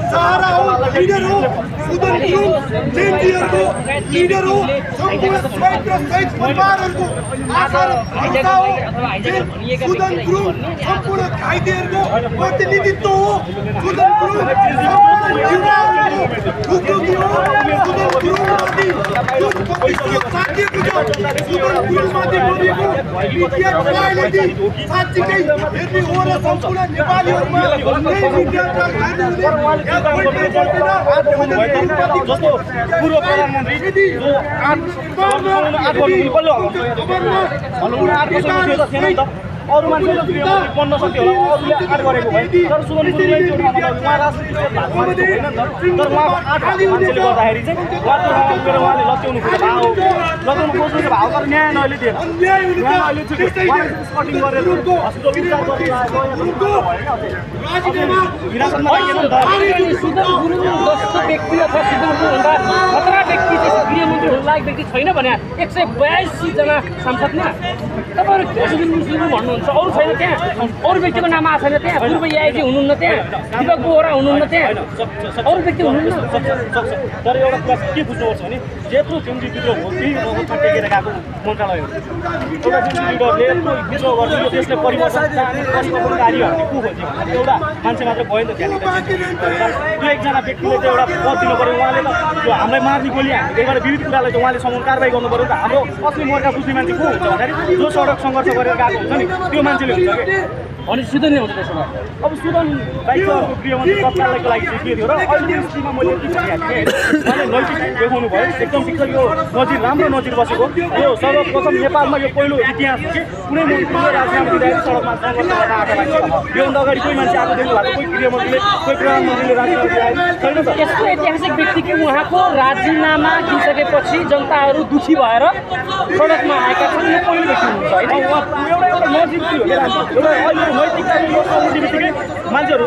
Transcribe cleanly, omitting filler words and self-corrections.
सहारा हो, लिडर हो, सुदन गुरुङ जेएनटीहरुको लिडर हो, सम्पूर्ण शहीद र शहीद परिवारहरुको आशा र भरोसा हो। सुदन गुरुङ सम्पूर्ण घाइतेहरुको प्रतिनिधित्व हो। सुदन गुरुङ सम्पूर्ण युवाहरुको ढुकढुकी हो। सुदन गुरुङमाथि जुन प्रतिशोध साकिएको छ, सुदन गुरुङमाथि गरिएको मिडिया ट्रायलले साँच्चीकै हेर्ने हो र सम्पूर्ण नेपालीहरुमा पूर्व प्रधानमन्त्री अरू मान्छेले गृहमन्त्री बन्न सक्यो होला, अरूले आँट गरेको भए तर सुदन गुरुङले उहाँ राजनीतिक मान्छे होइन नि त। तर उहाँको आँट मान्छेले गर्दाखेरि चाहिँ उहाँले लत्याउनु खोजेको भाव लत्याउनु खोज्नुको भाव तर न्याय अहिले दिएन। न्याय अहिले छुट्यो कटिङ गरेर हस्पिटल उपचार हिरासतमा राखेको नि त। सुदन गुरुङ जस्तो व्यक्ति अथवा सुदन गुरुङभन्दा खतरा व्यक्ति चाहिँ गृहमन्त्री हुन लायक व्यक्ति छैन भने 182 जना सांसदमा तपाईँहरू के सुदन गुरुङ भन्नुहुन्छ? अरू छैन त्यहाँ? अरू व्यक्तिको नाम आएको छैन त्यहाँ? पूर्व एआइजी हुनुहुन्न त्यहाँ? दिपक बोहरा हुनुहुन्न त्यहाँ? अरू व्यक्ति हुनुहुन्न? तर एउटा कुरा के बुझ्नुपर्छ भने जेत्रो जेएनटी विद्रोह हो त्यही टेकेर गएको मन्त्रालय हो। एउटा जेएनटी लिडरले यत्रो विद्रोह गर्छ यो देशले परिवर्तनकारी भन्ने को खोज्यो? एउटा मान्छे मात्र भयो नि त त्यहाँनिर। त्यो एकजना व्यक्तिले चाहिँ एउटा पद दिनु पऱ्यो। उहाँले त त्यो हामीलाई मार्ने गोली हामी त्यही भएर विविध कुरालाई त उहाँले समूह कारबाही गर्नु पऱ्यो नि त। हाम्रो असली मोर्चा बुझ्ने मान्छे को हुन्छ भन्दाखेरि जो सडक सङ्घर्ष गरेर गएको हुन्छ नि त्यो मान्छेले हुन्छ कि। अनि सुदनै हुन्छ त्यसो भए। अब सुदन बाइकको गृहमन्त्री तत्कालको लागि चाहिँ के थियो र अहिले स्थितिमा मैले के भनिहालेँ उहाँले नैतिक देखाउनु भयो। एकदम ठिक छ, यो नजिर राम्रो नजिर बसेको। यो सर्वप्रथम नेपालमा यो पहिलो इतिहास हो कि कुनै मन्त्रीले राजीनामा दिँदाखेरि सडकमा सङ्घर्ष गर्न आएको मान्छे। योभन्दा अगाडि कोही मान्छे आएको देख्नु भएको? कोही गृहमन्त्रीले कोही प्रधानमन्त्रीले राजीनामा दिएको छैन त। यस्तो ऐतिहासिक व्यक्ति कि उहाँको राजीनामा दिइसकेपछि जनताहरू दुखी भएर सडकमा आएका छन्। यो पहिलो व्यक्ति हुनुहुन्छ होइन? एउटा नजिर थियो क्या। एउटा अहिले नैतिकता यो बित्तिकै मान्छेहरू